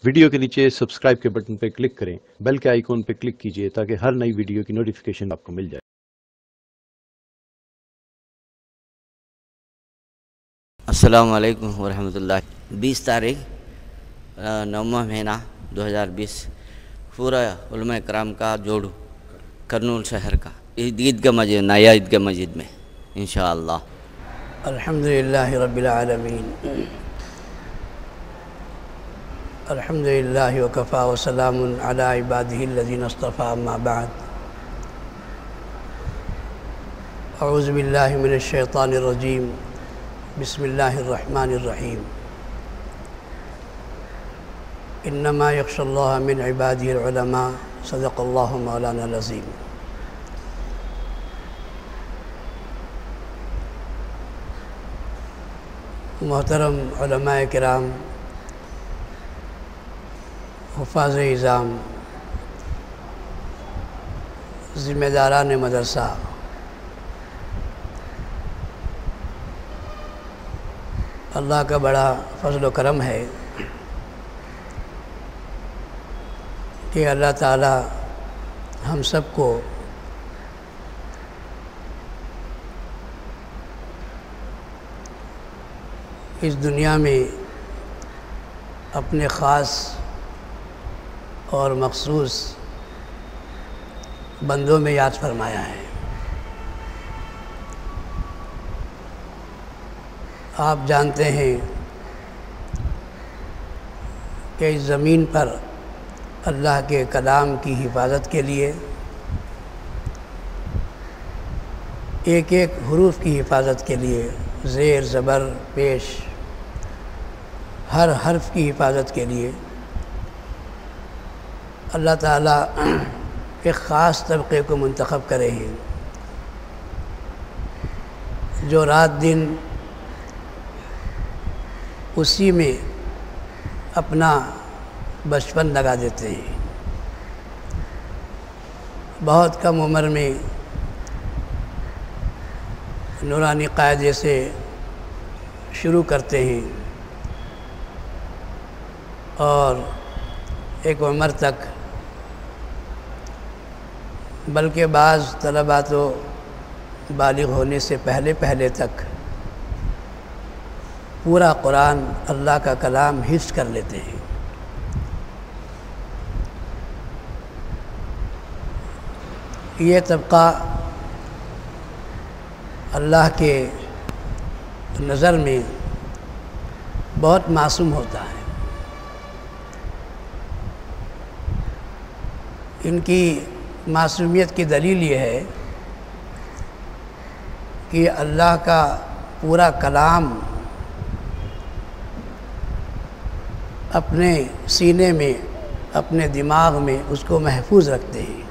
Video کے نیچے subscribe کے بٹن پہ کلک کریں، بیل کے آئیکن پہ کلک کیجئے تاکہ ہر نئی ویڈیو کی نوٹیفیکیشن آپ کو مل جائے۔ السلام علیکم ورحمۃ اللہ۔ 20 تاریخ 9واں مہینہ 2020 پورا علماء کرام کا جوڑو کرنول شہر کا عیدگاہ مسجد، نیا عیدگاہ مسجد میں انشاءاللہ۔ الحمدللہ رب العالمین، الحمدللہ وکفا وسلام علی عبادہ الذین اصطفیٰ، اما بعد۔ اعوذ باللہ من الشیطان الرجیم، بسم اللہ الرحمن الرحیم۔ انما یخشی اللہ من عبادہ العلماء، صدق اللہ مولانا العظیم۔ محترم علماء کرام، حفاظ اعظام، ذمہ داران مدرسہ، اللہ کا بڑا فضل و کرم ہے کہ اللہ تعالی ہم سب کو اس دنیا میں اپنے خاص اور مخصوص بندوں میں یاد فرمایا ہے۔ آپ جانتے ہیں کہ اس زمین پر اللہ کے کلام کی حفاظت کے لیے، ایک ایک حروف کی حفاظت کے لیے، زیر زبر پیش ہر حرف کی حفاظت کے لیے اللہ تعالیٰ ایک خاص طبقے کو منتخب کرے ہیں جو رات دن اسی میں اپنا بچپن لگا دیتے ہیں۔ بہت کم عمر میں نورانی قاعدے سے شروع کرتے ہیں اور ایک عمر تک، بلکہ بعض طلباء تو بالغ ہونے سے پہلے تک پورا قرآن اللہ کا کلام حفظ کر لیتے ہیں۔ یہ طبقہ اللہ کے نظر میں بہت معصوم ہوتا ہے۔ ان کی معصومیت کی دلیل یہ ہے کہ اللہ کا پورا کلام اپنے سینے میں، اپنے دماغ میں اس کو محفوظ رکھتے ہیں۔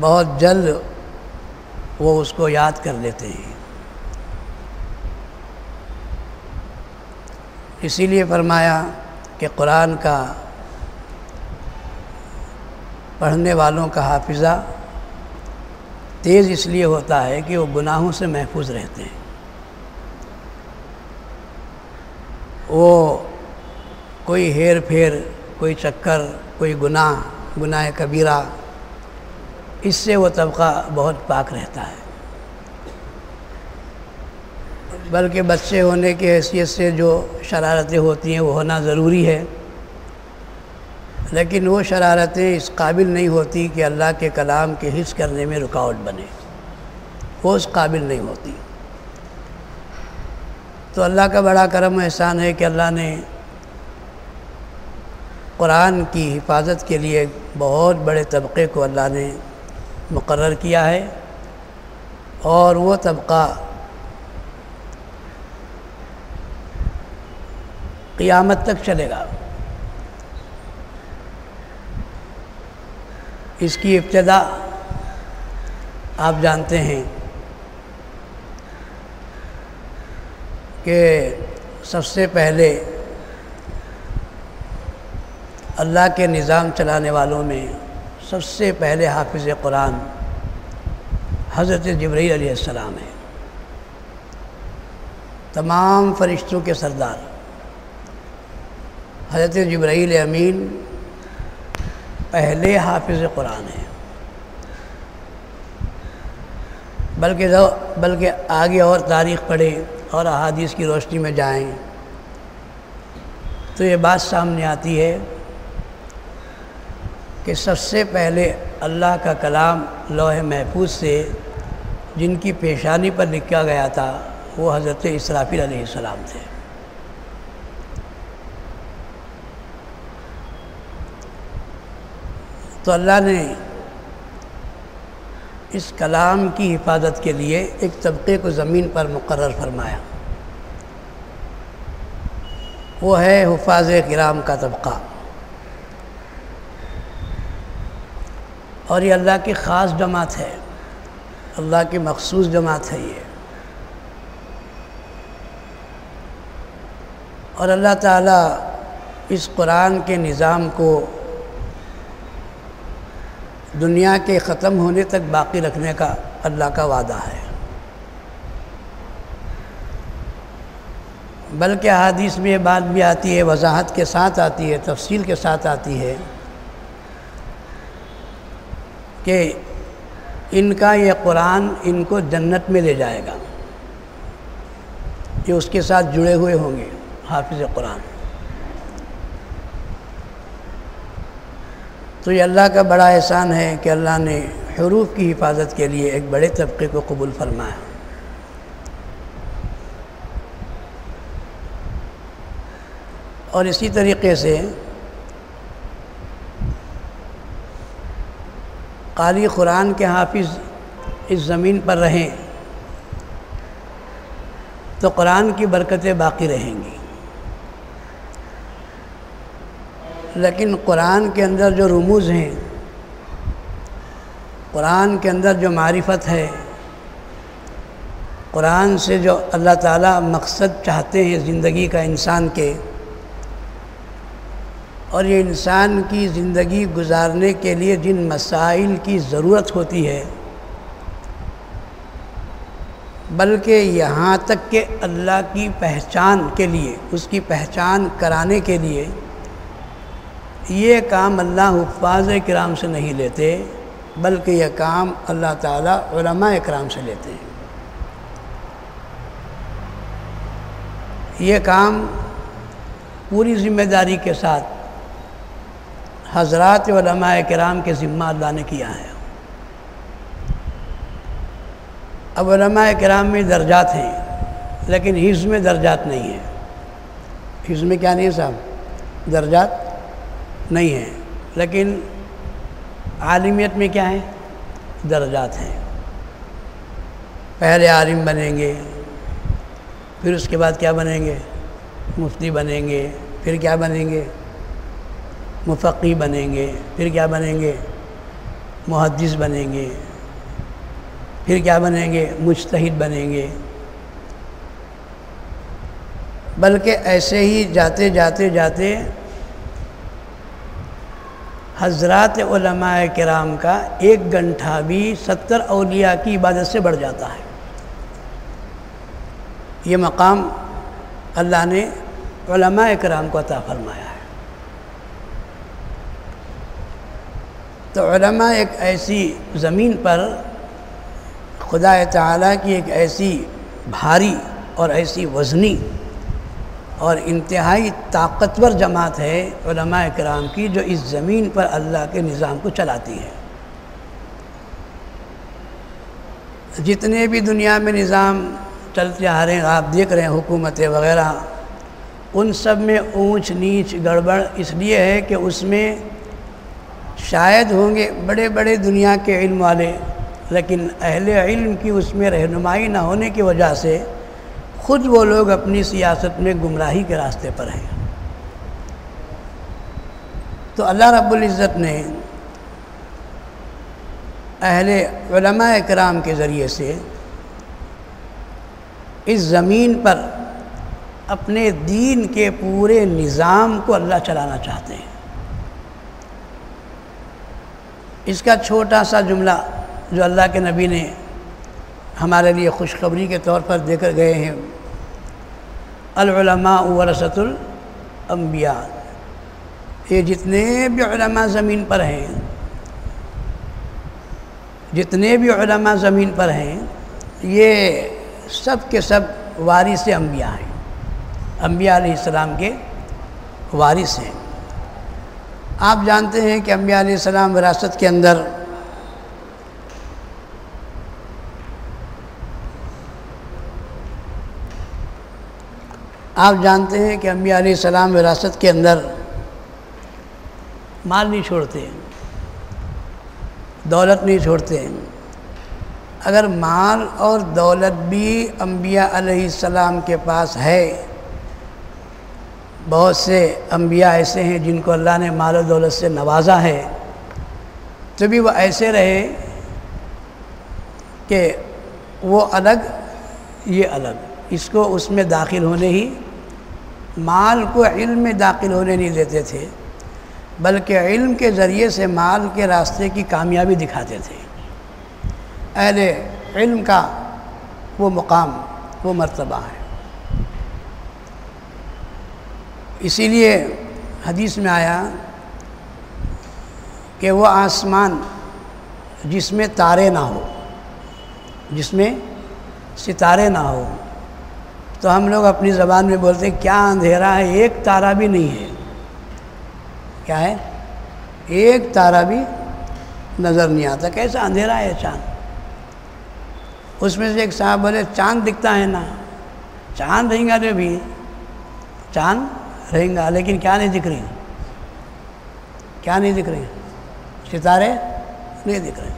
بہت جلد وہ اس کو یاد کر لیتے ہیں۔ اسی لیے فرمایا کہ قرآن کا پڑھنے والوں کا حافظہ تیز اس لیے ہوتا ہے کہ وہ گناہوں سے محفوظ رہتے ہیں۔ وہ کوئی ہیر پھیر، کوئی چکر، کوئی گناہ کبیرہ، اس سے وہ طبقہ بہت پاک رہتا ہے۔ بلکہ بچے ہونے کی حیثیت سے جو شرارتیں ہوتی ہیں وہ ہونا ضروری ہے، لیکن وہ شرارتیں اس قابل نہیں ہوتی کہ اللہ کے کلام کے حفظ کرنے میں رکاوٹ بنے، وہ اس قابل نہیں ہوتی۔ تو اللہ کا بڑا کرم و احسان ہے کہ اللہ نے قرآن کی حفاظت کے لیے بہت بڑے طبقے کو اللہ نے مقرر کیا ہے، اور وہ طبقہ قیامت تک چلے گا۔ اس کی ابتدا آپ جانتے ہیں کہ سب سے پہلے اللہ کے نظام چلانے والوں میں سب سے پہلے حافظ قرآن حضرت جبرائیل علیہ السلام ہے، تمام فرشتوں کے سردار، حضرت جبرائیل امین پہلے حافظ قرآن ہیں، بلکہ آگے اور تاریخ پڑھیں اور احادیث کی روشنی میں جائیں تو یہ بات سامنے آتی ہے کہ سب سے پہلے اللہ کا کلام لوح محفوظ سے جن کی پیشانی پر لکھا گیا تھا وہ حضرت اسرافیل علیہ السلام تھے۔ تو اللہ نے اس کلام کی حفاظت کے لیے ایک طبقے کو زمین پر مقرر فرمایا، وہ ہے حفاظ کرام کا طبقہ، اور یہ اللہ کی خاص جماعت ہے، اللہ کی مخصوص جماعت ہے یہ، اور اللہ تعالیٰ اس قرآن کے نظام کو دنیا کے ختم ہونے تک باقی رکھنے کا اللہ کا وعدہ ہے۔ بلکہ احادیث میں یہ بات بھی آتی ہے، وضاحت کے ساتھ آتی ہے، تفصیل کے ساتھ آتی ہے کہ ان کا یہ قرآن ان کو جنت میں لے جائے گا، یہ اس کے ساتھ جڑے ہوئے ہوں گے حافظ قرآن۔ تو یہ اللہ کا بڑا احسان ہے کہ اللہ نے حروف کی حفاظت کے لیے ایک بڑے طبقے کو قبول فرمایا۔ اور اسی طریقے سے قاری قرآن کے حافظ اس زمین پر رہیں تو قرآن کی برکتیں باقی رہیں گی، لیکن قرآن کے اندر جو رموز ہیں، قرآن کے اندر جو معرفت ہے، قرآن سے جو اللہ تعالیٰ مقصد چاہتے ہیں زندگی کا انسان کے، اور یہ انسان کی زندگی گزارنے کے لیے جن مسائل کی ضرورت ہوتی ہے، بلکہ یہاں تک کہ اللہ کی پہچان کے لیے، اس کی پہچان کرانے کے لیے یہ کام اللہ حفاظ کرام سے نہیں لیتے، بلکہ یہ کام اللہ تعالیٰ علماء کرام سے لیتے ہیں۔ یہ کام پوری ذمہ داری کے ساتھ حضرات علماء کرام کے ذمہ اللہ نے کیا ہے۔ اب علماء کرام میں درجات ہیں، لیکن حفظ میں درجات نہیں ہیں۔ حفظ میں کیا نہیں ہے صاحب؟ درجات نہیں ہیں، لیکن عالمیت میں کیا ہے؟ درجات ہیں۔ پہلے عالم بنیں گے، پھر اس کے بعد کیا بنیں گے؟ مفتی بنیں گے، پھر کیا بنیں گے؟ مفقی بنیں گے، پھر کیا بنیں گے؟ محدث بنیں گے، پھر کیا بنیں گے؟ مجتہد بنیں گے۔ بلکہ ایسے ہی جاتے جاتے جاتے حضرات علماء کرام کا 1 گھنٹہ بھی 70 اولیاء کی عبادت سے بڑھ جاتا ہے۔ یہ مقام اللہ نے علماء کرام کو عطا فرمایا ہے۔ تو علماء ایک ایسی زمین پر خدا تعالیٰ کی ایک ایسی بھاری اور ایسی وزنی اور انتہائی طاقتور جماعت ہے علماء کرام کی، جو اس زمین پر اللہ کے نظام کو چلاتی ہے۔ جتنے بھی دنیا میں نظام چلتے آ رہے ہیں، آپ دیکھ رہے ہیں حکومتیں وغیرہ، ان سب میں اونچ نیچ گڑبڑ اس لیے ہے کہ اس میں شاید ہوں گے بڑے بڑے دنیا کے علم والے، لیکن اہل علم کی اس میں رہنمائی نہ ہونے کی وجہ سے خود وہ لوگ اپنی سیاست میں گمراہی کے راستے پر ہیں۔ تو اللہ رب العزت نے اہل علماء کرام کے ذریعے سے اس زمین پر اپنے دین کے پورے نظام کو اللہ چلانا چاہتے ہیں۔ اس کا چھوٹا سا جملہ جو اللہ کے نبی نے ہمارے لیے خوشخبری کے طور پر دے کر گئے ہیں، العلماء ورثۃ الانبیاء، یہ جتنے بھی علماء زمین پر ہیں، جتنے بھی علماء زمین پر ہیں، یہ سب کے سب وارث انبیاء ہیں، انبیاء علیہ السلام کے وارث ہیں۔ آپ جانتے ہیں کہ انبیاء علیہ السلام وراثت کے اندر انبیاء علیہ السلام وراثت کے اندر مال نہیں چھوڑتے، دولت نہیں چھوڑتے۔ اگر مال اور دولت بھی انبیاء علیہ السلام کے پاس ہے، بہت سے انبیاء ایسے ہیں جن کو اللہ نے مال و دولت سے نوازا ہے، تو بھی وہ ایسے رہے کہ وہ الگ یہ الگ، اس کو اس میں داخل ہونے ہی، مال کو علم میں داخل ہونے نہیں دیتے تھے، بلکہ علم کے ذریعے سے مال کے راستے کی کامیابی دکھاتے تھے۔ اہل علم کا وہ مقام، وہ مرتبہ ہے۔ اسی لیے حدیث میں آیا کہ وہ آسمان جس میں تارے نہ ہو، جس میں ستارے نہ ہو، تو ہم لوگ اپنی زبان میں بولتے ہیں کیا اندھیرا ہے، ایک تارا بھی نہیں ہے۔ کیا ہے؟ ایک تارا بھی نظر نہیں آتا، کیسا اندھیرا ہے چاند۔ اس میں سے ایک صاحب بولے چاند دکھتا ہے نا، چاند رہیں گا جو بھی، چاند رہیں گا، لیکن کیا نہیں دکھ رہی، کیا نہیں دکھ رہی، ستارے نہیں دکھ رہے۔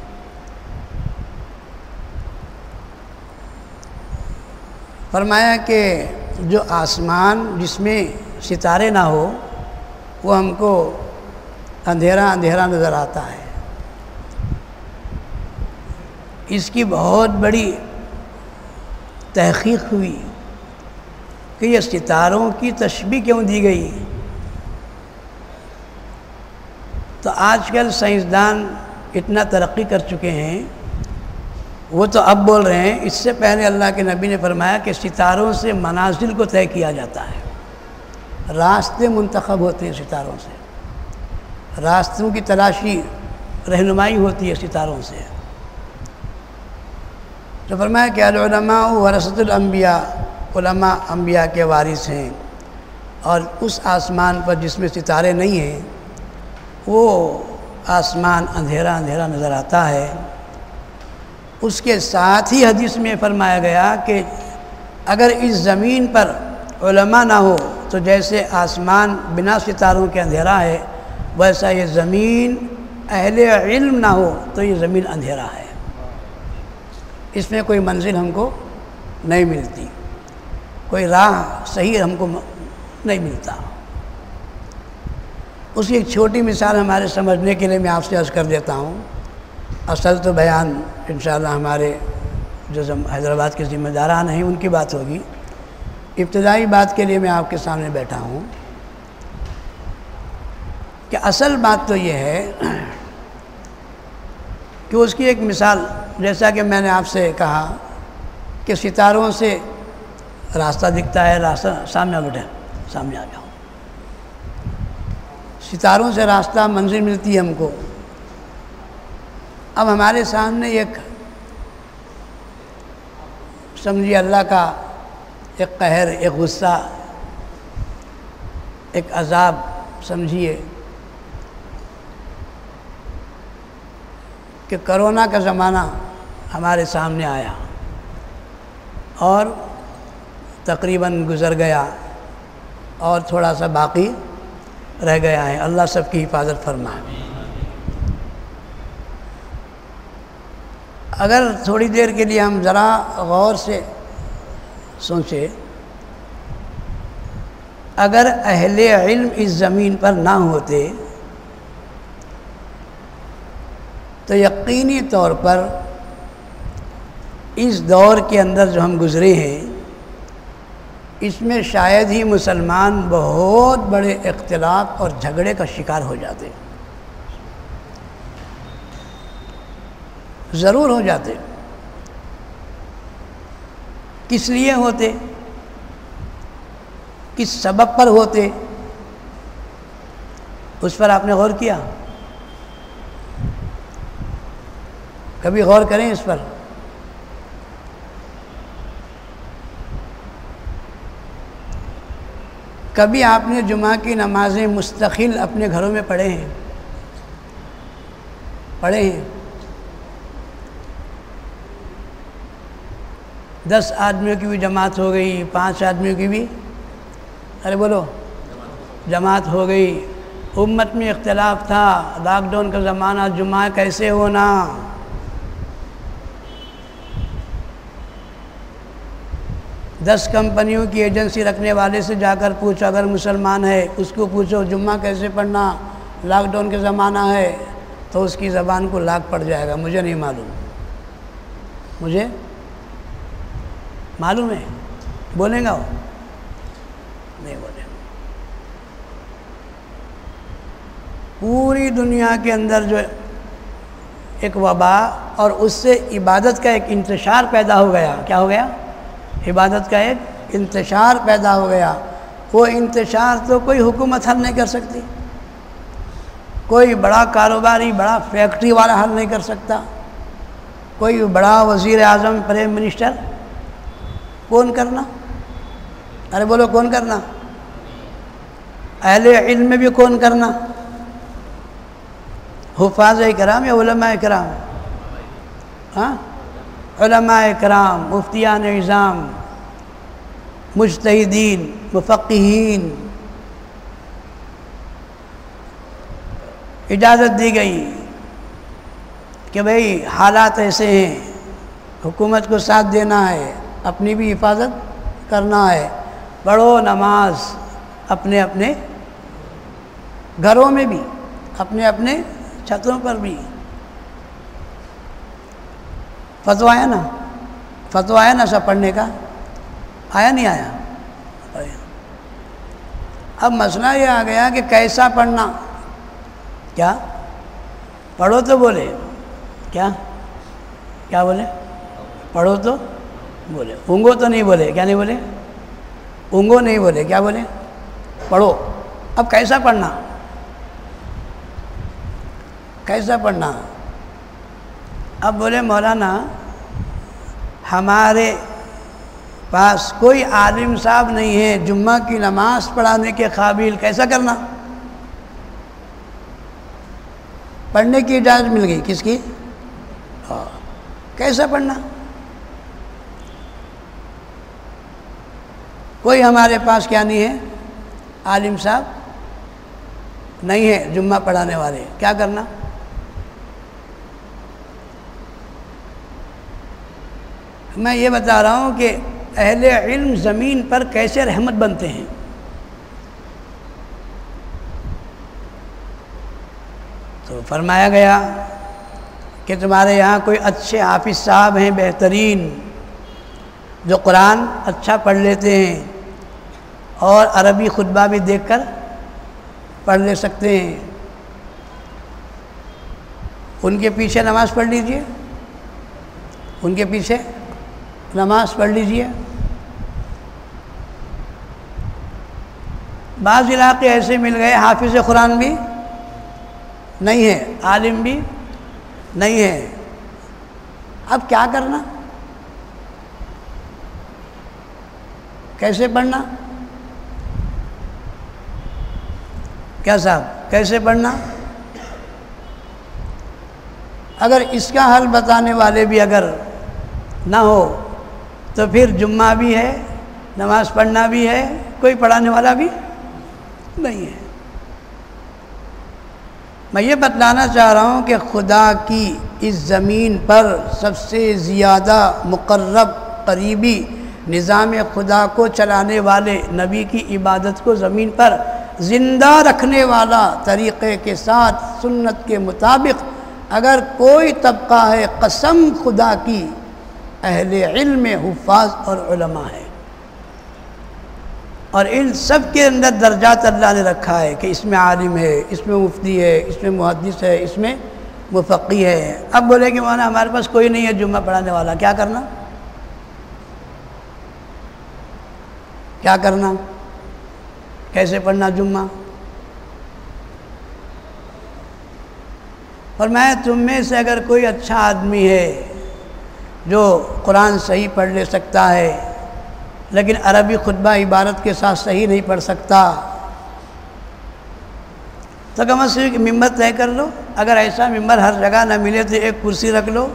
فرمایا کہ جو آسمان جس میں ستارے نہ ہو وہ ہم کو اندھیرا اندھیرا نظر آتا ہے۔ اس کی بہت بڑی تحقیق ہوئی کہ یہ ستاروں کی تشبیہ کیوں دی گئی۔ تو آج کل سائنسدان اتنا ترقی کر چکے ہیں، وہ تو اب بول رہے ہیں، اس سے پہلے اللہ کے نبی نے فرمایا کہ ستاروں سے منازل کو طے کیا جاتا ہے، راستے منتخب ہوتے ہیں ستاروں سے، راستوں کی تلاشی رہنمائی ہوتی ہے ستاروں سے۔ تو فرمایا کہ العلماء ورثۃ الانبیاء، علماء انبیاء کے وارث ہیں، اور اس آسمان پر جس میں ستارے نہیں ہیں وہ آسمان اندھیرا اندھیرا نظر آتا ہے۔ اس کے ساتھ ہی حدیث میں فرمایا گیا کہ اگر اس زمین پر علماء نہ ہو تو جیسے آسمان بنا ستاروں کے اندھیرا ہے، ویسا یہ زمین اہل علم نہ ہو تو یہ زمین اندھیرا ہے، اس میں کوئی منزل ہم کو نہیں ملتی، کوئی راہ صحیح ہم کو نہیں ملتا۔ اس کی ایک چھوٹی مثال ہمارے سمجھنے کے لیے میں آپ سے عرض کر دیتا ہوں۔ اصل تو بیان انشاءاللہ ہمارے جو حیدرآباد کے ذمہ داران ہیں ان کی بات ہوگی، ابتدائی بات کے لیے میں آپ کے سامنے بیٹھا ہوں کہ اصل بات تو یہ ہے کہ اس کی ایک مثال، جیسا کہ میں نے آپ سے کہا کہ ستاروں سے راستہ دکھتا ہے، راستہ سامنے بیٹھے، سامنے آ جاؤ، ستاروں سے راستہ منزل ملتی ہے ہم کو۔ اب ہمارے سامنے ایک سمجھیے اللہ کا ایک قہر، ایک غصہ، ایک عذاب سمجھیے کہ کرونا کا زمانہ ہمارے سامنے آیا اور تقریباً گزر گیا اور تھوڑا سا باقی رہ گیا ہے۔ اللہ سب کی حفاظت فرمائے۔ اگر تھوڑی دیر کے لیے ہم ذرا غور سے سوچیں، اگر اہل علم اس زمین پر نہ ہوتے تو یقینی طور پر اس دور کے اندر جو ہم گزرے ہیں اس میں شاید ہی مسلمان بہت بڑے اختلاف اور جھگڑے کا شکار ہو جاتے، ضرور ہو جاتے۔ کس لیے ہوتے، کس سبب پر ہوتے، اس پر آپ نے غور کیا؟ کبھی غور کریں اس پر. کبھی آپ نے جمعہ کی نمازیں مستقل اپنے گھروں میں پڑھے ہیں؟ پڑھے ہیں؟ 10 آدمیوں کی بھی جماعت ہو گئی، 5 آدمیوں کی بھی، ارے بولو، جماعت ہو گئی. امت میں اختلاف تھا، لاک ڈاؤن کا زمانہ، جمعہ کیسے ہونا؟ دس کمپنیوں کی ایجنسی رکھنے والے سے جا کر پوچھو، اگر مسلمان ہے اس کو پوچھو جمعہ کیسے پڑھنا، لاک ڈاؤن کے زمانہ ہے، تو اس کی زبان کو لاک پڑ جائے گا. مجھے نہیں معلوم، مجھے معلوم ہے. بولیں گا وہ؟ نہیں بولیں. پوری دنیا کے اندر جو ایک وبا اور اس سے عبادت کا ایک انتشار پیدا ہو گیا. کیا ہو گیا؟ عبادت کا ایک انتشار پیدا ہو گیا. وہ انتشار تو کوئی حکومت حل نہیں کر سکتی، کوئی بڑا کاروباری، بڑا فیکٹری والا حل نہیں کر سکتا، کوئی بڑا وزیر اعظم، پرائم منسٹر. کون کرنا؟ ارے بولو، کون کرنا؟ اہل علم میں بھی کون کرنا؟ حفاظ کرام یا علماء کرام؟ ہاں، علماء کرام، مفتیان اعظام، مجتہدین، مفقہین. اجازت دی گئی کہ بھئی حالات ایسے ہیں، حکومت کو ساتھ دینا ہے، اپنی بھی حفاظت کرنا ہے. پڑھو نماز اپنے اپنے گھروں میں بھی، اپنے اپنے چھتوں پر بھی. فتویٰ آیا نا، فتویٰ آیا نا سب پڑھنے کا؟ آیا نہیں آیا؟ اب مسئلہ یہ آ گیا کہ کیسا پڑھنا. کیا پڑھو تو بولے، کیا کیا بولے؟ پڑھو تو بولے، اونگو تو نہیں بولے. کیا نہیں بولے؟ اونگو نہیں بولے. کیا بولے؟ پڑھو. اب کیسا پڑھنا؟ کیسا پڑھنا؟ اب بولے مولانا ہمارے پاس کوئی عالم صاحب نہیں ہے جمعہ کی نماز پڑھانے کے قابل، کیسا کرنا؟ پڑھنے کی اجازت مل گئی، کس کی؟ کیسا پڑھنا؟ کوئی ہمارے پاس کیا نہیں ہے، عالم صاحب نہیں ہے جمعہ پڑھانے والے، کیا کرنا؟ میں یہ بتا رہا ہوں کہ اہل علم زمین پر کیسے رحمت بنتے ہیں. تو فرمایا گیا کہ تمہارے یہاں کوئی اچھے حافظ صاحب ہیں بہترین، جو قرآن اچھا پڑھ لیتے ہیں اور عربی خطبہ بھی دیکھ کر پڑھ لے سکتے ہیں، ان کے پیچھے نماز پڑھ لیجئے، ان کے پیچھے نماز پڑھ لیجئے. بعض علاقے ایسے مل گئے حافظ قرآن بھی نہیں ہے، عالم بھی نہیں ہے. اب کیا کرنا؟ کیسے پڑھنا؟ کیا صاحب کیسے پڑھنا؟ اگر اس کا حل بتانے والے بھی اگر نہ ہو تو پھر جمعہ بھی ہے، نماز پڑھنا بھی ہے، کوئی پڑھانے والا بھی نہیں ہے. میں یہ بتلانا چاہ رہا ہوں کہ خدا کی اس زمین پر سب سے زیادہ مقرب قریبی نظام خدا کو چلانے والے، نبی کی عبادت کو زمین پر زندہ رکھنے والا، طریقے کے ساتھ سنت کے مطابق اگر کوئی طبقہ ہے، قسم خدا کی اہل علم، حفاظ اور علماء ہے. اور ان سب کے اندر درجات اللہ نے رکھا ہے کہ اس میں عالم ہے، اس میں مفتی ہے، اس میں محدث ہے، اس میں مفقی ہے. اب بولے کہ مولانا ہمارے پاس کوئی نہیں ہے جمعہ پڑھانے والا، کیا کرنا؟ کیا کرنا؟ کیسے پڑھنا جمعہ؟ فرمایا تم میں سے اگر کوئی اچھا آدمی ہے جو قرآن صحیح پڑھ لے سکتا ہے لیکن عربی خطبہ عبارت کے ساتھ صحیح نہیں پڑھ سکتا تو کم از کم ایک ممبر طے کر لو. اگر ایسا ممبر ہر جگہ نہ ملے تو ایک کرسی رکھ لو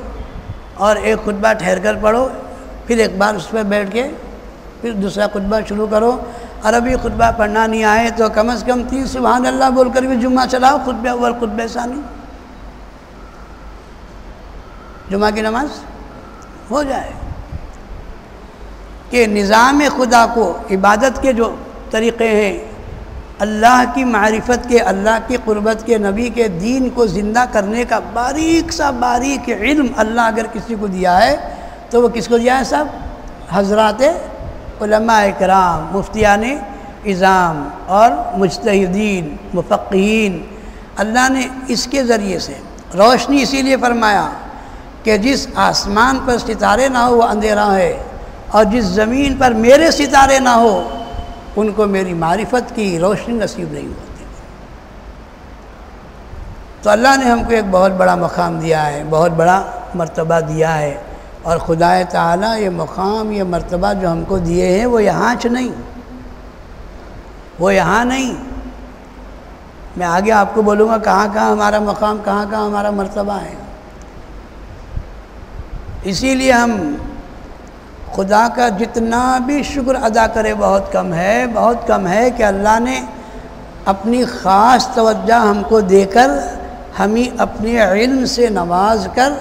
اور ایک خطبہ ٹھہر کر پڑھو، پھر ایک بار اس پہ بیٹھ کے پھر دوسرا خطبہ شروع کرو. عربی خطبہ پڑھنا نہیں آئے تو کم از کم 3 سبحان اللہ بول کر بھی جمعہ چلاؤ، خطبہ اول خطبہ ثانی، جمعہ کی نماز ہو جائے. کہ نظام خدا کو، عبادت کے جو طریقے ہیں، اللہ کی معرفت کے، اللہ کی قربت کے، نبی کے دین کو زندہ کرنے کا باریک سا باریک علم اللہ اگر کسی کو دیا ہے تو وہ کس کو دیا ہے؟ سب حضرات علماء کرام، مفتیان اعظام اور مجتہدین، مفقہین. اللہ نے اس کے ذریعے سے روشنی اسی لیے فرمایا کہ جس آسمان پر ستارے نہ ہو وہ اندھیرا ہے، اور جس زمین پر میرے ستارے نہ ہو ان کو میری معرفت کی روشنی نصیب نہیں ہوتی. تو اللہ نے ہم کو ایک بہت بڑا مقام دیا ہے، بہت بڑا مرتبہ دیا ہے، اور خدا تعالیٰ یہ مقام، یہ مرتبہ جو ہم کو دیے ہیں وہ یہاں نہیں، وہ یہاں نہیں. میں آگے آپ کو بولوں گا کہاں کہاں ہمارا مقام، کہاں کہاں ہمارا مرتبہ ہے. اسی لیے ہم خدا کا جتنا بھی شکر ادا کرے بہت کم ہے، بہت کم ہے کہ اللہ نے اپنی خاص توجہ ہم کو دے کر، ہمیں اپنے علم سے نواز کر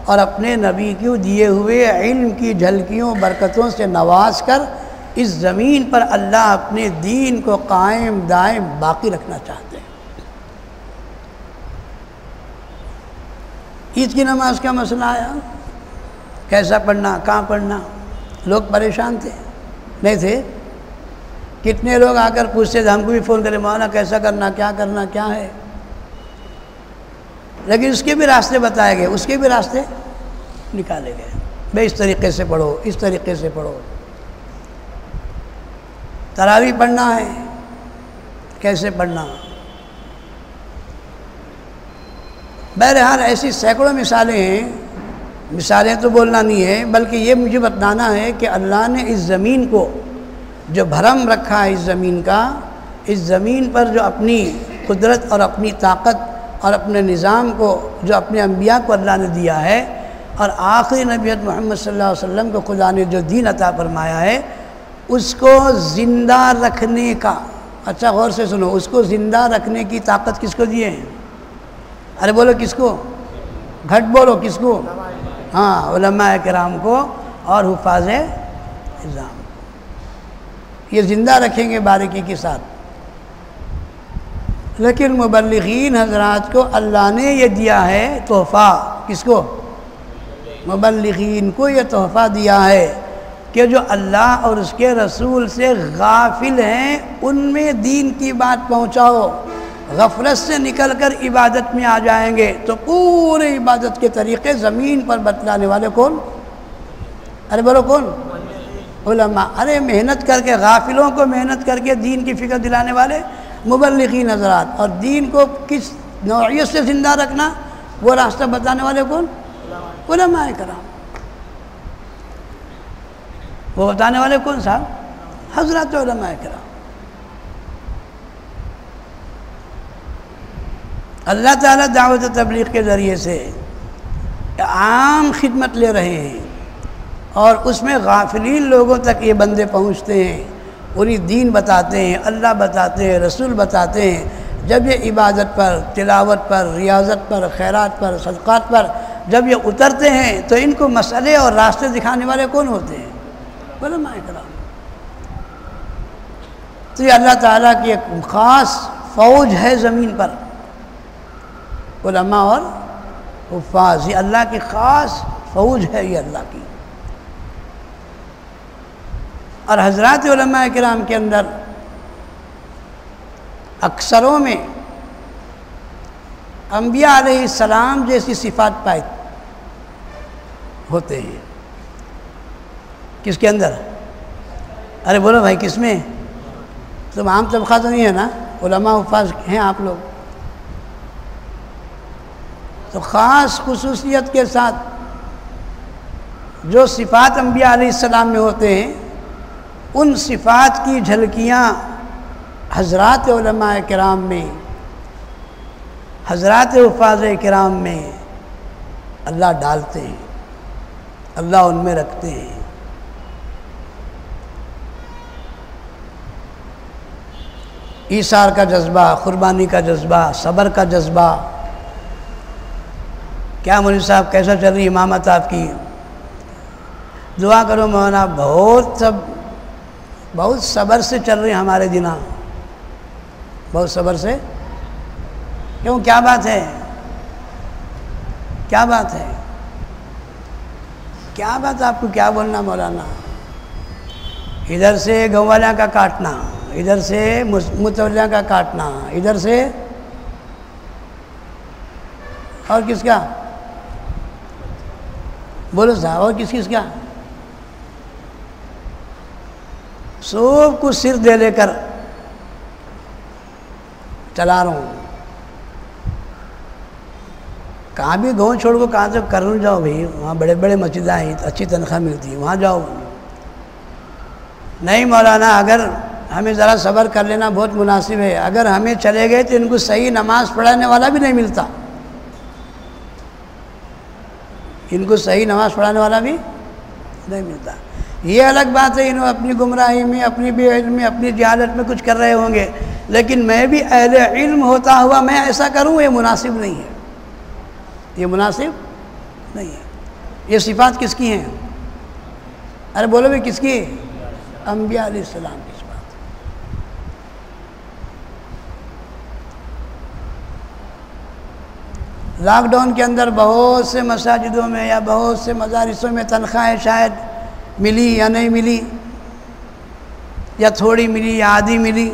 اور اپنے نبی کو دیے ہوئے علم کی جھلکیوں برکتوں سے نواز کر اس زمین پر اللہ اپنے دین کو قائم دائم باقی رکھنا چاہتے ہیں. عید کی نماز کا مسئلہ آیا، کیسا پڑھنا، کہاں پڑھنا، لوگ پریشان تھے نہیں تھے؟ کتنے لوگ آ کر پوچھتے تھے، ہم کو بھی فون کرے مولانا کیسا کرنا کیا ہے. لیکن اس کے بھی راستے بتائے گئے، اس کے بھی راستے نکالے گئے. بھائی اس طریقے سے پڑھو، اس طریقے سے پڑھو. تراویح پڑھنا ہے، کیسے پڑھنا. بہرحال ایسی سینکڑوں مثالیں ہیں. مثالیں تو بولنا نہیں ہے بلکہ یہ مجھے بتانا ہے کہ اللہ نے اس زمین کو جو بھرم رکھا ہے، اس زمین کا، اس زمین پر جو اپنی قدرت اور اپنی طاقت اور اپنے نظام کو جو اپنے انبیاء کو اللہ نے دیا ہے، اور آخری نبیت محمد صلی اللہ علیہ وسلم کو خدا نے جو دین عطا فرمایا ہے، اس کو زندہ رکھنے کا، اچھا غور سے سنو، اس کو زندہ رکھنے کی طاقت کس کو دیے ہیں؟ ارے بولو کس کو، گھٹ بولو کس کو؟ ہاں، علماء کرام کو اور حفاظ نظام. یہ زندہ رکھیں گے باریکی کے ساتھ. لیکن مبلغین حضرات کو اللہ نے یہ دیا ہے تحفہ. کس کو؟ مبلغین کو یہ تحفہ دیا ہے کہ جو اللہ اور اس کے رسول سے غافل ہیں ان میں دین کی بات پہنچاؤ. غفلت سے نکل کر عبادت میں آ جائیں گے تو پورے عبادت کے طریقے زمین پر بتلانے والے کون؟ ارے بولو کون؟ علماء. ارے محنت کر کے، غافلوں کو محنت کر کے دین کی فکر دلانے والے مبلغین حضرات. اور دین کو کس نوعیت سے زندہ رکھنا وہ راستہ بتانے والے کون؟ علماء کرام. وہ بتانے والے کون صاحب؟ حضرات علماء کرام. اللہ تعالیٰ دعوت و تبلیغ کے ذریعے سے عام خدمت لے رہے ہیں اور اس میں غافلین لوگوں تک یہ بندے پہنچتے ہیں، انہیں دین بتاتے ہیں، اللہ بتاتے ہیں، رسول بتاتے ہیں. جب یہ عبادت پر، تلاوت پر، ریاضت پر، خیرات پر، صدقات پر جب یہ اترتے ہیں تو ان کو مسئلے اور راستے دکھانے والے کون ہوتے ہیں؟ علماء کرام. تو یہ اللہ تعالیٰ کی ایک خاص فوج ہے زمین پر، علماء اور حفاظ. یہ اللہ کی خاص فوج ہے، یہ اللہ کی. اور حضرات علماء کرام کے اندر اکثروں میں انبیاء علیہ السلام جیسی صفات پائے ہوتے ہیں. کس کے اندر؟ ارے بولو بھائی کس میں؟ تم عام طبقہ تو نہیں ہے نا، علماء حفاظ ہیں آپ لوگ. تو خاص خصوصیت کے ساتھ جو صفات انبیاء علیہ السلام میں ہوتے ہیں ان صفات کی جھلکیاں حضرات علماء کرام میں، حضرات حفاظ کرام میں اللہ ڈالتے ہیں، اللہ ان میں رکھتے ہیں۔ ایثار کا جذبہ، قربانی کا جذبہ، صبر کا جذبہ۔ کیا مولوی صاحب کیسا چل رہی امامت آپ کی؟ دعا کرو مولانا، بہت صبر سے چل رہے ہمارے دن، بہت صبر سے۔ کیوں، کیا بات ہے؟ کیا بات ہے؟ کیا بات آپ کو کیا بولنا مولانا؟ ادھر سے گاؤں والیاں کا کاٹنا، ادھر سے متولیاں کا کاٹنا، ادھر سے اور کس کا؟ بولو صاحب، اور کس کا؟ سب کو سر دے لے کر چلا رہا ہوں۔ کہاں بھی گاؤں چھوڑ کو کہاں سے کرنول جاؤ بھائی، وہاں بڑے بڑے مسجدیں ہیں، اچھی تنخواہ ملتی ہے، وہاں جاؤ۔ نہیں مولانا، اگر ہمیں ذرا صبر کر لینا بہت مناسب ہے۔ اگر ہمیں چلے گئے تو ان کو صحیح نماز پڑھانے والا بھی نہیں ملتا، ان کو صحیح نماز پڑھانے والا بھی نہیں ملتا۔ یہ الگ بات ہے، انہوں اپنی گمراہی میں، اپنی بے علمی میں، اپنی جہالت میں کچھ کر رہے ہوں گے، لیکن میں بھی اہل علم ہوتا ہوا میں ایسا کروں، یہ مناسب نہیں ہے، یہ مناسب نہیں ہے۔ یہ صفات کس کی ہیں؟ ارے بولو بھی کس کی؟ انبیاء علیہ السلام کی صفات۔ لاک ڈاؤن کے اندر بہت سے مساجدوں میں یا بہت سے مدارسوں میں تنخواہیں شاید ملی یا نہیں ملی، یا تھوڑی ملی یا آدھی ملی۔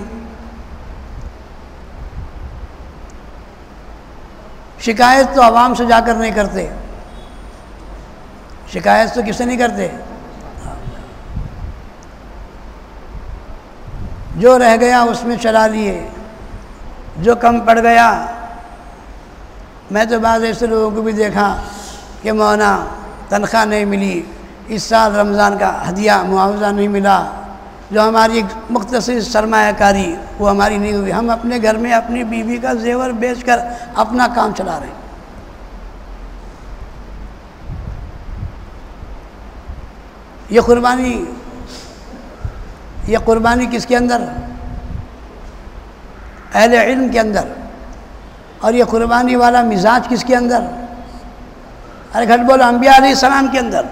شکایت تو عوام سے جا کر نہیں کرتے، شکایت تو کس سے نہیں کرتے؟ جو رہ گیا اس میں چلا لیے، جو کم پڑ گیا۔ میں تو بعض ایسے لوگوں کو بھی دیکھا کہ مولانا تنخواہ نہیں ملی، اس سال رمضان کا ہدیہ معاوضہ نہیں ملا، جو ہماری ایک مختصر سرمایہ کاری وہ ہماری نہیں ہوئی، ہم اپنے گھر میں اپنی بیوی کا زیور بیچ کر اپنا کام چلا رہے ہیں۔ یہ قربانی کس کے اندر؟ اہل علم کے اندر۔ اور یہ قربانی والا مزاج کس کے اندر؟ ارے گھٹ بولو، انبیاء علیہ السلام کے اندر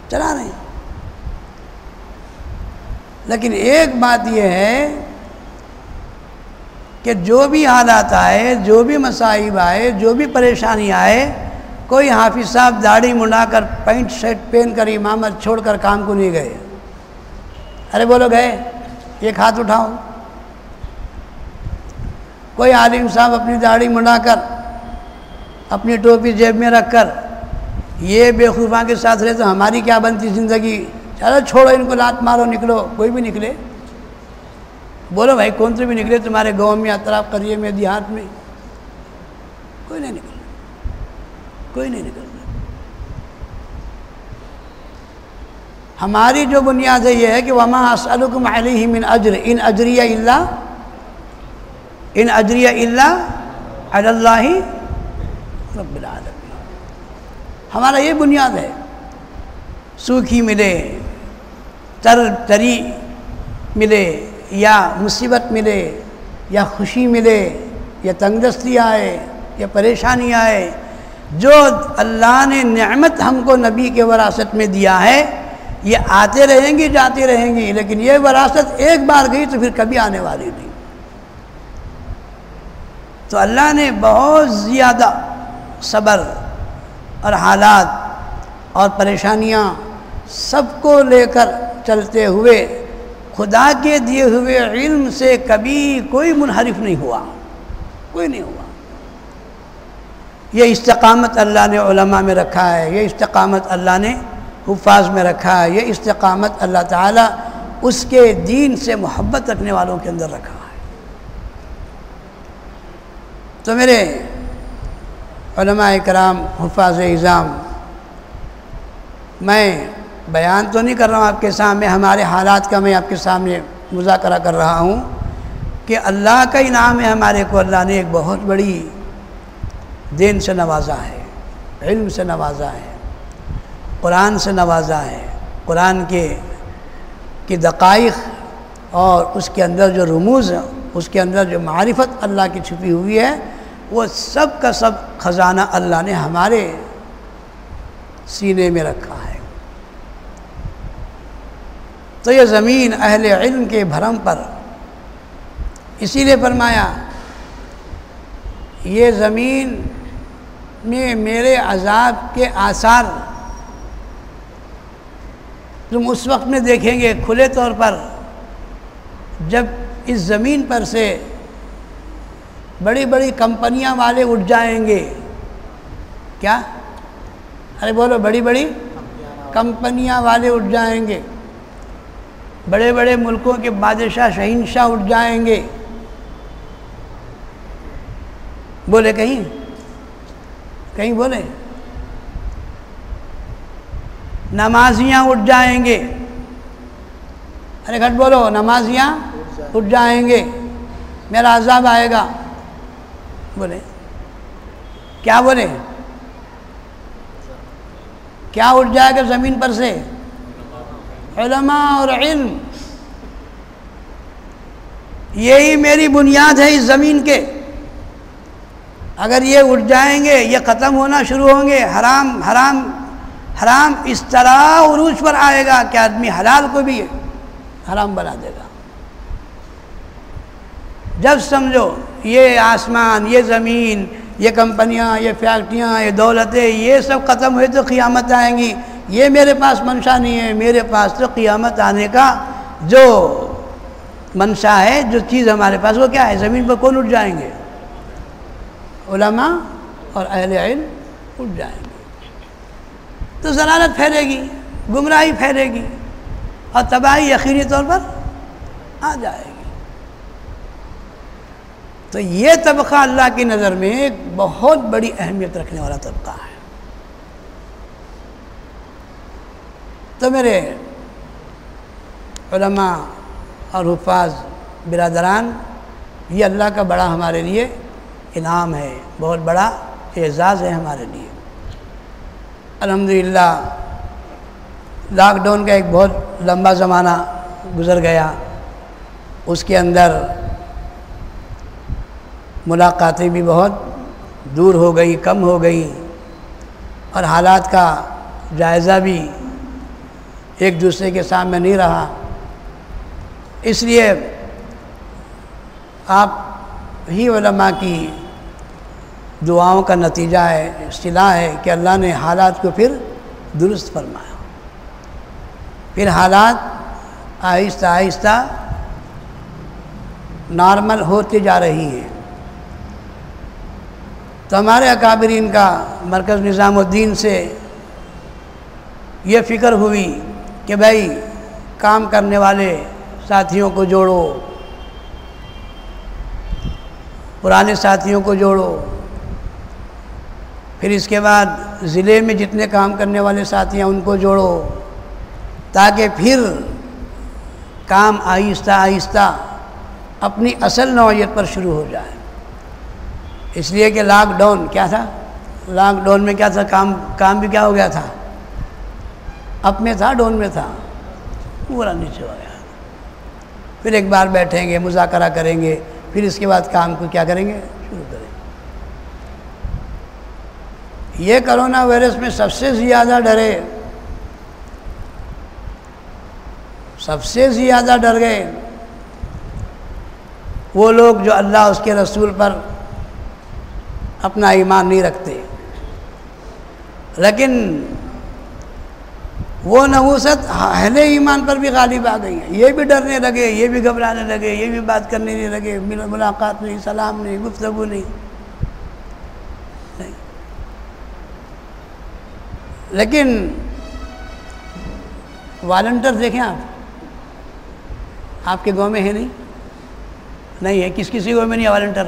چلا رہے ہیں۔ لیکن ایک بات یہ ہے کہ جو بھی حالات آئے، جو بھی مصائب آئے، جو بھی پریشانی آئے، کوئی حافظ صاحب داڑھی منڈا کر پینٹ شرٹ پہن کر امامت چھوڑ کر کام کو نہیں گئے۔ ارے بولو گئے؟ ایک ہاتھ اٹھاؤ۔ کوئی عالم صاحب اپنی داڑھی منڈا کر، اپنی ٹوپی جیب میں رکھ کر یہ بے خوفاں کے ساتھ رہے تو ہماری کیا بنتی زندگی؟ چلو چھوڑو ان کو، لات مارو، نکلو۔ کوئی بھی نکلے؟ بولو بھائی، کون سے بھی نکلے تمہارے گاؤں میں، اطراف قریے میں، دیہات میں؟ کوئی نہیں نکل، کوئی نہیں نکل۔ ہماری جو بنیاد ہے یہ ہے کہ وَمَا أَسْأَلُكُمْ عَلَيْهِ مِنْ أَجْرٍ إِنْ أَجْرِيَ إِلَّا عَلَى اللَّهِ رَبِّ الْعَالَمِينَ۔ ہمارا یہ بنیاد ہے۔ سوکھی ملے، تری ملے، یا مصیبت ملے، یا خوشی ملے، یا تنگ دستی آئے، یا پریشانی آئے، جو اللہ نے نعمت ہم کو نبی کے وراثت میں دیا ہے، یہ آتے رہیں گی، جاتی رہیں گی، لیکن یہ وراثت ایک بار گئی تو پھر کبھی آنے والی نہیں۔ تو اللہ نے بہت زیادہ صبر اور حالات اور پریشانیاں سب کو لے کر چلتے ہوئے خدا کے دیے ہوئے علم سے کبھی کوئی منحرف نہیں ہوا، کوئی نہیں ہوا۔ یہ استقامت اللہ نے علماء میں رکھا ہے، یہ استقامت اللہ نے حفاظ میں رکھا ہے، یہ استقامت اللہ تعالیٰ اس کے دین سے محبت رکھنے والوں کے اندر رکھا ہے۔ تو میرے علماء کرام، حفاظ اعظام، میں بیان تو نہیں کر رہا ہوں آپ کے سامنے، ہمارے حالات کا میں آپ کے سامنے مذاکرہ کر رہا ہوں کہ اللہ کا انعام ہے ہمارے کو، اللہ نے ایک بہت بڑی دین سے نوازا ہے، علم سے نوازا ہے، قرآن سے نوازا ہے، قرآن کی دقائق اور اس کے اندر جو رموز ہیں، اس کے اندر جو معرفت اللہ کی چھپی ہوئی ہے، وہ سب کا سب خزانہ اللہ نے ہمارے سینے میں رکھا ہے۔ تو یہ زمین اہل علم کے بھرم پر، اسی لیے فرمایا یہ زمین میں میرے عذاب کے آثار تم اس وقت میں دیکھیں گے کھلے طور پر جب اس زمین پر سے بڑی بڑی کمپنیاں والے اٹھ جائیں گے۔ کیا؟ ارے بولو، بڑی بڑی کمپنیاں والے اٹھ جائیں گے، بڑے بڑے ملکوں کے بادشاہ شہنشاہ اٹھ جائیں گے۔ بولے کہیں بولے، نمازیاں اٹھ جائیں گے، ارے گھٹ بولو، نمازیاں اٹھ جائیں گے، میرا عذاب آئے گا۔ بولے کیا؟ بولے کیا اٹھ جائے گا زمین پر سے؟ علماء اور علم، یہی میری بنیاد ہے اس زمین کے۔ اگر یہ اٹھ جائیں گے، یہ ختم ہونا شروع ہوں گے، حرام اس طرح عروج پر آئے گا کہ آدمی حلال کو بھی حرام بنا دے گا۔ جب سمجھو یہ آسمان، یہ زمین، یہ کمپنیاں، یہ فیکٹریاں، یہ دولتیں، یہ سب ختم ہوئے تو قیامت آئیں گی۔ یہ میرے پاس منشا نہیں ہے، میرے پاس تو قیامت آنے کا جو منشا ہے، جو چیز ہمارے پاس، وہ کیا ہے؟ زمین پر کون اٹھ جائیں گے؟ علماء اور اہل علم اٹھ جائیں گے۔ تو ضلالت پھیلے گی، گمراہی پھیلے گی، اور تباہی یقینی طور پر آ جائے گی۔ تو یہ طبقہ اللہ کی نظر میں ایک بہت بڑی اہمیت رکھنے والا طبقہ ہے۔ تو میرے علماء اور حفاظ برادران، یہ اللہ کا بڑا ہمارے لیے انعام ہے، بہت بڑا اعزاز ہے ہمارے لیے۔ الحمدللہ لاک ڈاؤن کا ایک بہت لمبا زمانہ گزر گیا، اس کے اندر ملاقاتیں بھی بہت دور ہو گئی، کم ہو گئی، اور حالات کا جائزہ بھی ایک دوسرے کے سامنے نہیں رہا۔ اس لیے آپ ہی علماء کی دعاؤں کا نتیجہ ہے، اصطلاح ہے کہ اللہ نے حالات کو پھر درست فرمایا، پھر حالات آہستہ آہستہ نارمل ہوتے جا رہی ہیں۔ تو ہمارے اکابرین کا مرکز نظام الدین سے یہ فکر ہوئی کہ بھائی کام کرنے والے ساتھیوں کو جوڑو، پرانے ساتھیوں کو جوڑو، پھر اس کے بعد ضلع میں جتنے کام کرنے والے ساتھی ہیں ان کو جوڑو، تاکہ پھر کام آہستہ آہستہ اپنی اصل نوعیت پر شروع ہو جائے۔ اس لیے کہ لاک ڈاؤن کیا تھا؟ لاک ڈاؤن میں کیا تھا؟ کام بھی کیا ہو گیا تھا؟ اپ میں تھا، ڈاؤن میں تھا، پورا نیچے ہو گیا۔ پھر ایک بار بیٹھیں گے، مذاکرہ کریں گے، پھر اس کے بعد کام کو کیا کریں گے؟ شروع کریں گے۔ یہ کرونا وائرس میں سب سے زیادہ ڈرے، سب سے زیادہ ڈر گئے وہ لوگ جو اللہ اس کے رسول پر اپنا ایمان نہیں رکھتے، لیکن وہ نحوست اہل ایمان پر بھی غالب آ گئی ہے۔ یہ بھی ڈرنے لگے، یہ بھی گھبرانے لگے، یہ بھی بات کرنے نہیں لگے، ملاقات نہیں، سلام نہیں، گفتگو نہیں۔ لیکن والنٹر دیکھیں آپ کے گاؤں میں ہے نہیں ہے؟ کسی گاؤں میں نہیں ہے والنٹر؟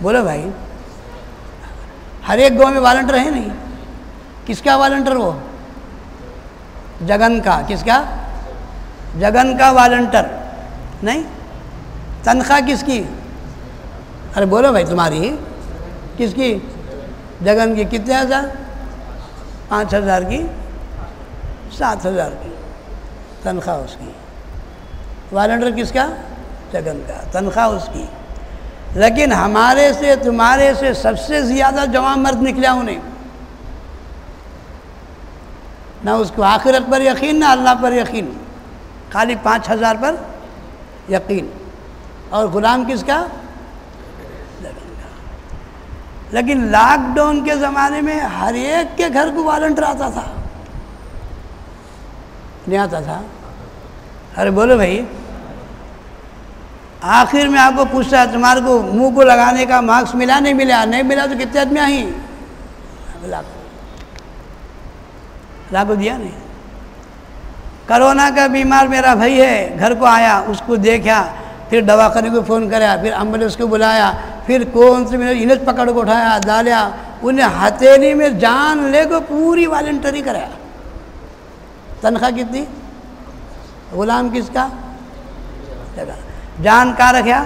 بولو بھائی، ہر ایک گاؤں میں والنٹر ہے نہیں؟ کس کا والنٹر؟ وہ جگن کا، کس کا؟ جگن کا والنٹر نہیں؟ تنخواہ کس کی؟ ارے بولو بھائی، تمہاری کس کی؟ جگن کی۔ کتنے ہزار؟ 5,000 کی، 7,000 کی تنخواہ اس کی۔ والنٹر کس کا؟ جگن کا، تنخواہ اس کی۔ لیکن ہمارے سے تمہارے سے سب سے زیادہ جوان مرد نکلا انہیں، نہ اس کو آخرت پر یقین، نہ اللہ پر یقین، خالی 5,000 پر یقین۔ اور غلام کس کا؟ جگن کا۔ لیکن لاک ڈاؤن کے زمانے میں ہر ایک کے گھر کو والنٹر آتا تھا، نہیں آتا تھا؟ ارے بولو بھائی، آخر میں آپ کو پوچھتا ہے تمہارے کو منہ کو لگانے کا مارکس ملا نہیں ملا؟ نہیں ملا تو کتنے آدمی آئیں؟ لاکھوں دیا نہیں۔ کرونا کا بیمار میرا بھائی ہے، گھر کو آیا، اس کو دیکھا، پھر دواخانے کو فون کرا، پھر ایمبولینس کو بلایا، پھر کون سے انہیں پکڑ کو اٹھایا، ڈالیا، انہیں ہتھیلی میں جان لے کو پوری والنٹری کرایا۔ تنخواہ کتنی؟ غلام کس کا؟ جان کہاں رکھا؟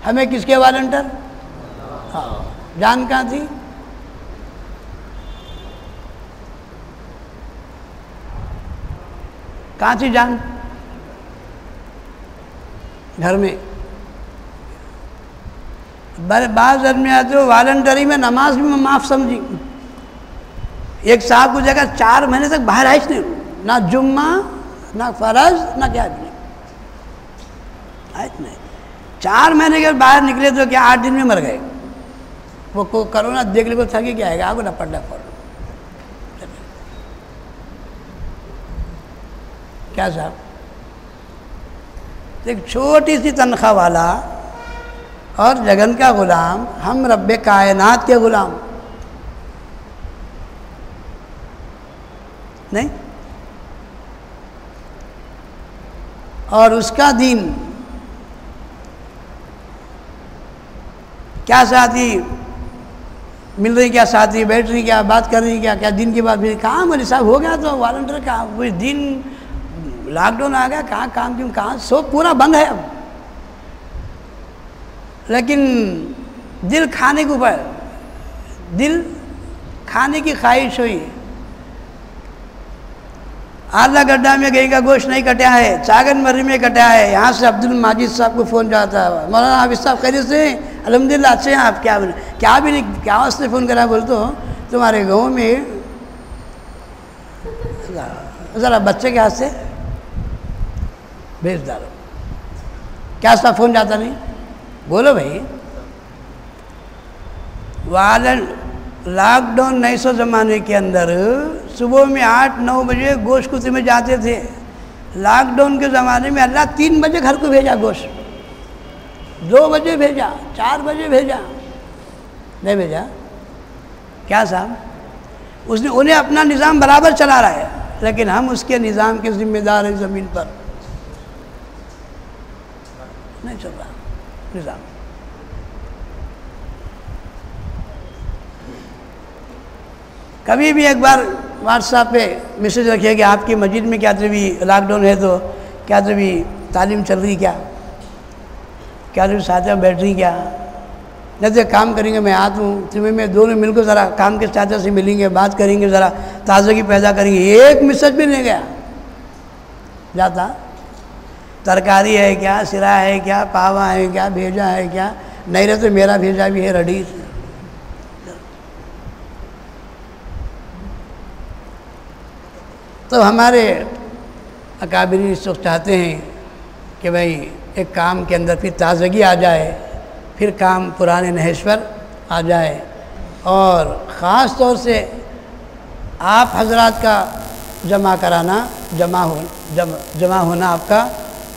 ہمیں کس کے والنٹر؟ جان کہاں تھی؟ کہاں تھی جان؟ گھر میں۔ بعض آدمی آتے ہو والنٹری میں نماز بھی میں معاف سمجھی۔ ایک صاحب کو جگہ 4 مہینے تک باہر آئیش نہیں، نہ جمعہ نہ فرض نہ کیا بھی نہیں آئیش نہیں۔ 4 مہینے کے باہر نکلے تو کیا 8 دن میں مر گئے۔ وہ کرونا دیکھ لے کو تھکی کیا آئے گا، آگے نہ پڑنا پڑ کیا صاحب؟ ایک چھوٹی سی تنخواہ والا اور جگن کا غلام، ہم رب کائنات کے غلام نہیں؟ اور اس کا دین کیا ساتھی مل رہی، کیا ساتھی بیٹھ رہی، کیا بات کر رہی، کیا دین کی بات بھی کہاں؟ مولوی صاحب ہو گیا تو والنٹر کا وہ دن لاک ڈاؤن آ گیا، کہاں کام کیوں، کہاں سب پورا بند ہے اب۔ لیکن دل کھانے کے اوپر، دل کھانے کی خواہش ہوئی۔ آلہ گڈھا میں گئی کا گوشت نہیں کٹیا ہے، چاگن مری میں کٹیا ہے۔ یہاں سے عبد الماجد صاحب کو فون جاتا ہے، مولانا حافظ صاحب خیریت سے ہیں؟ الحمدللہ اچھے ہیں آپ؟ کیا بھی نہیں، کیا واسطے فون کرا؟ بولتے ہو تمہارے گاؤں میں ذرا بچے کے ہاتھ سے بھیج ڈالو۔ کیا صاحب فون جاتا نہیں؟ بولو بھائی، لاک ڈاؤن 1900 زمانے کے اندر صبح میں 8-9 بجے گوشت کتے میں جاتے تھے۔ لاک ڈاؤن کے زمانے میں اللہ 3 بجے گھر کو بھیجا گوشت، 2 بجے بھیجا، 4 بجے بھیجا، نہیں بھیجا؟ کیا صاحب؟ اس نے انہیں اپنا نظام برابر چلا رہا ہے، لیکن ہم اس کے نظام کے ذمہ دار ہیں۔ زمین پر نہیں چل رہا نظام۔ کبھی بھی ایک بار واٹس ایپ پہ میسیج رکھیے کہ آپ کی مسجد میں کیا تبھی لاک ڈاؤن ہے تو کیا تبھی تعلیم چل رہی، کیا تبھی ساتھ بیٹھ رہی، کیا جیسے کام کریں گے، میں آتا ہوں تمہیں، میں دونوں مل کر ذرا کام کے ساتھ سے ملیں گے، بات کریں گے، ذرا تازگی پیدا کریں گے۔ ایک میسیج بھی نہیں گیا جاتا، ترکاری ہے کیا، سرا ہے کیا، پاوا ہے کیا، بھیجا ہے کیا، نہیں رہے تو میرا بھیجا بھی ہے ریڈی۔ تو ہمارے اکابرین اس وقت چاہتے ہیں کہ بھائی ایک کام کے اندر پھر تازگی آ جائے، پھر کام پرانے نہج پر آ جائے، اور خاص طور سے آپ حضرات کا جمع ہونا آپ کا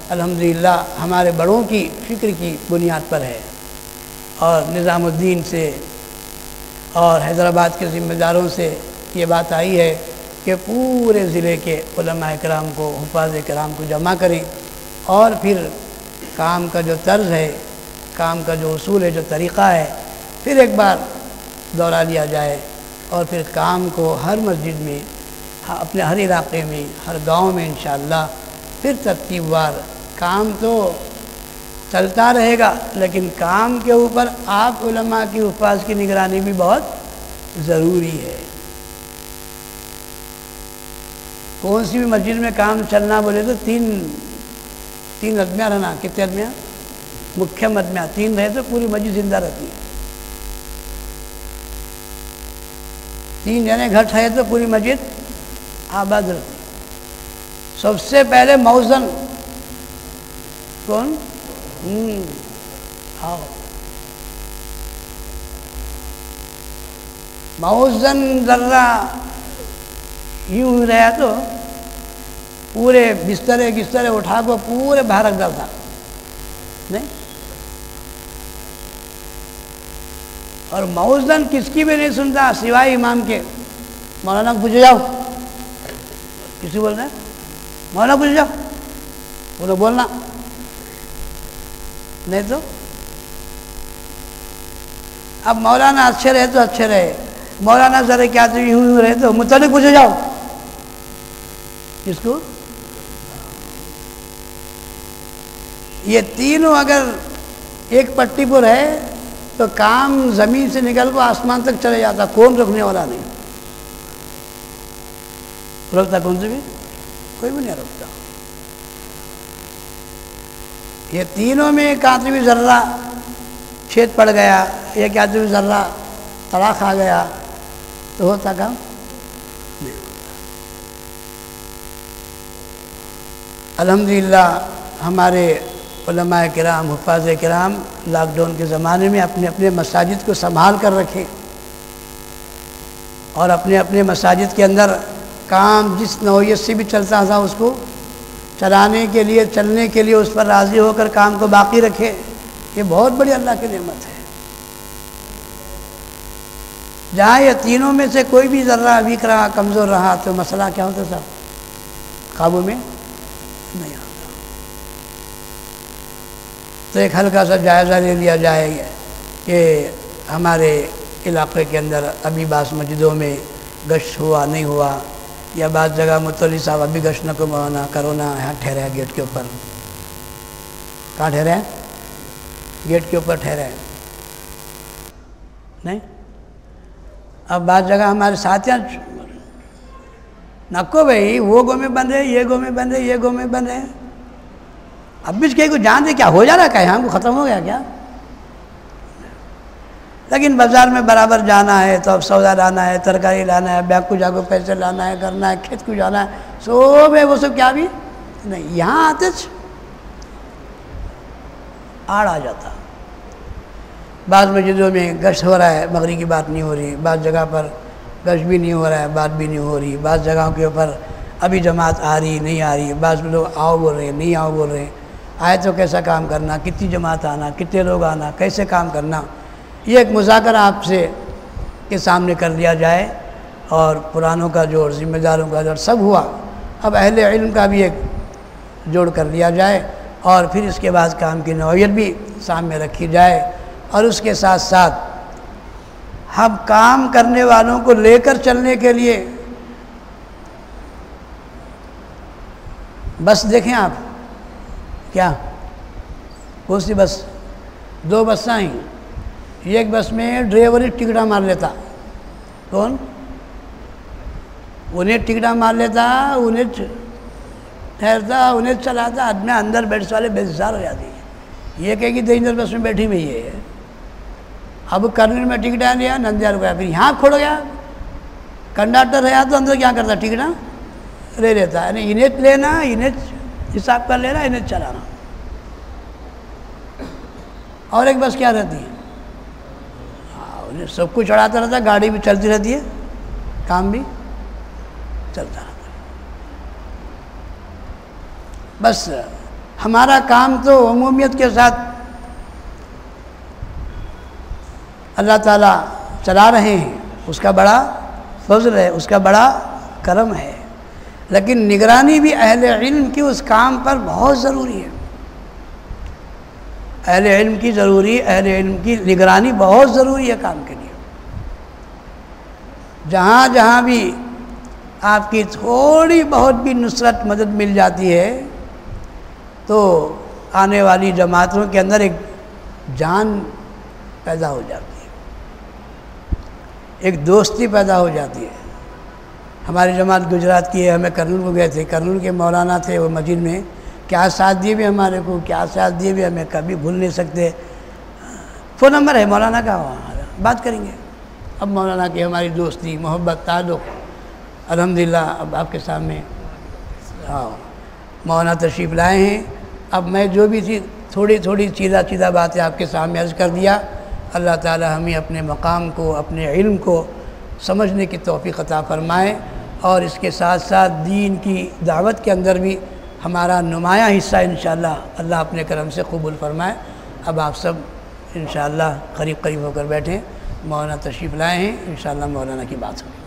الحمدللہ ہمارے بڑوں کی فکر کی بنیاد پر ہے، اور نظام الدین سے اور حیدرآباد کے ذمہ داروں سے یہ بات آئی ہے کہ پورے ضلع کے علماء کرام کو، حفاظ کرام کو جمع کریں، اور پھر کام کا جو طرز ہے کام کا جو اصول ہے، جو طریقہ ہے، پھر ایک بار دورہ لیا جائے اور پھر کام کو ہر مسجد میں، اپنے ہر علاقے میں، ہر گاؤں میں انشاءاللہ پھر ترتیب وار کام تو چلتا رہے گا، لیکن کام کے اوپر آپ علماء کی حفاظ کی نگرانی بھی بہت ضروری ہے۔ کون سی بھی مسجد میں کام چلنا بولے تو تین ادمیاں رہنا۔ کتنے ادمیاں؟ مکھیہ ادمیاں 3 رہے تو پوری مسجد زندہ رہتی ہے۔ 3 جنے گھر ہے تو پوری مسجد آباد رہتی ہے۔ سب سے پہلے موزن کون؟ آؤ موزن ذرہ یوں رہا تو پورے بسترے اٹھا کو پورے باہر رکھ ڈالتا نہیں۔ اور موزن کس کی بھی نہیں سنتا سوائے امام کے۔ مولانا کو پوچھے جاؤ، کسی بول رہے ہیں مولانا پوچھے جاؤ، وہ تو بولنا نہیں تو۔ اب مولانا اچھے رہے تو اچھے رہے، مولانا ذرا کیا تو یوں رہے تو متعلق پوچھے جاؤ۔ کس کو؟ یہ تینوں اگر ایک پٹی پر ہے تو کام زمین سے نکل کو آسمان تک چلے جاتا، کون رکھنے والا نہیں رکھتا، کون سے بھی کوئی بھی نہیں رکھتا۔ یہ تینوں میں کانچ بھی ذرہ چھید پڑ گیا، یہ کیا بھی ذرہ تڑا کھا گیا تو ہوتا کام نہیں ہوتا۔ الحمدللہ ہمارے علماء کرام، حفاظ کرام لاک ڈاؤن کے زمانے میں اپنے اپنے مساجد کو سنبھال کر رکھے اور اپنے اپنے مساجد کے اندر کام جس نوعیت سے بھی چلتا تھا اس کو چلانے کے لیے، چلنے کے لیے اس پر راضی ہو کر کام کو باقی رکھے۔ یہ بہت بڑی اللہ کی نعمت ہے۔ جہاں یہ تینوں میں سے کوئی بھی ذرہ ویک رہا، کمزور رہا تو مسئلہ کیا ہوتا تھا؟ قابو میں نہیں آتا۔ تو ایک ہلکا سا جائزہ لے لیا جائے کہ ہمارے علاقے کے اندر ابھی بعض مسجدوں میں گشت ہوا نہیں ہوا، یا بعض جگہ متولی صاحب ابھی گشت نہ کرونا یہاں ٹھہرے ہیں گیٹ کے اوپر۔ کہاں ٹھہرے ہیں؟ گیٹ کے اوپر ٹھہرے ہیں نہیں۔ اب بعض جگہ ہمارے ساتھیاں نکو بھائی وہ گو میں بند ہے، یہ گو میں بند ہے، یہ گو میں بند ہے۔ اب بھی کہیں کو جان دے کیا ہو جا رہا ہے، کیا یہاں کو ختم ہو گیا کیا؟ لیکن بازار میں برابر جانا ہے تو اب سودا لانا ہے، ترکاری لانا ہے، بینک کو جا کے پیسے لانا ہے، کرنا ہے، کھیت کو جانا ہے، سب ہے وہ سب کیا بھی نہیں۔ یہاں آتے آڑ آ جاتا۔ بعض مسجدوں میں گشت ہو رہا ہے، مغرب کی بات نہیں ہو رہی، بعض جگہ پر گشت بھی نہیں ہو رہا ہے، بات بھی نہیں ہو رہی، بعض جگہوں کے اوپر ابھی جماعت آ رہی نہیں آ رہی، بعض لوگ آؤ بول رہے ہیں، نہیں آؤ بول رہے ہیں۔ آئے تو کیسا کام کرنا، کتنی جماعت آنا، کتنے لوگ آنا، کیسے کام کرنا، یہ ایک مذاکرہ آپ سے کے سامنے کر دیا جائے، اور پرانوں کا جوڑ، ذمہ داروں کا جوڑ سب ہوا، اب اہل علم کا بھی ایک جوڑ کر لیا جائے، اور پھر اس کے بعد کام کی نوعیت بھی سامنے رکھی جائے، اور اس کے ساتھ ساتھ ہم کام کرنے والوں کو لے کر چلنے کے لیے بس دیکھیں آپ کیا کون سی بس، 2 بسیں ہیں، ایک بس میں ڈرائیور ہی ٹکٹا مار لیتا، کون؟ انہیں ٹکٹا مار لیتا، انہیں ٹھہرتا، انہیں چلاتا، آدمی اندر بیٹھنے والے بےزار ہو جاتی ہے۔ یہ کہے کہ دینجر بس میں بیٹھی ہوئی ہے، اب کرنل میں ٹکٹا لیا، نندیال گیا، پھر یہاں کھڑ گیا، کنڈکٹر رہا تو اندر کیا کرتا، ٹکٹا لے لیتا، یعنی انہیں لینا، انہیں حساب کر لینا، انہیں چلانا۔ اور ایک بس کیا رہتی ہے، انہیں سب کچھ چڑھاتا رہتا، گاڑی بھی چلتی رہتی ہے، کام بھی چلتا رہتا ہے۔ بس ہمارا کام تو عمومیت کے ساتھ اللہ تعالیٰ چلا رہے ہیں، اس کا بڑا فضل ہے، اس کا بڑا کرم ہے، لیکن نگرانی بھی اہل علم کی اس کام پر بہت ضروری ہے۔ اہل علم کی ضروری، اہل علم کی نگرانی بہت ضروری ہے کام کے لیے۔ جہاں جہاں بھی آپ کی تھوڑی بہت بھی نصرت مدد مل جاتی ہے تو آنے والی جماعتوں کے اندر ایک جان پیدا ہو جاتی ہے، ایک دوستی پیدا ہو جاتی ہے۔ ہماری جماعت گجرات کی ہے، ہمیں کرنول کو گئے تھے، کرنول کے مولانا تھے، وہ مسجد میں کیا ساتھ دیے بھی ہمارے کو، کیا ساتھ دیے بھی ہمیں کبھی بھول نہیں سکتے۔ فون نمبر ہے مولانا کا، بات کریں گے۔ اب مولانا کی ہماری دوستی، محبت، تعلق الحمدللہ اب آپ کے سامنے مولانا تشریف لائے ہیں۔ اب میں جو بھی تھی تھوڑی تھوڑی چیزہ باتیں آپ کے سامنے عرض کر دیا۔ اللہ تعالی ہمیں اپنے مقام کو، اپنے علم کو سمجھنے کی توفیق عطا فرمائے، اور اس کے ساتھ ساتھ دین کی دعوت کے اندر بھی ہمارا نمایاں حصہ انشاءاللہ اللہ اپنے کرم سے قبول فرمائے۔ اب آپ سب انشاءاللہ قریب ہو کر بیٹھیں، مولانا تشریف لائے ہیں، انشاءاللہ مولانا کی بات ہوگی۔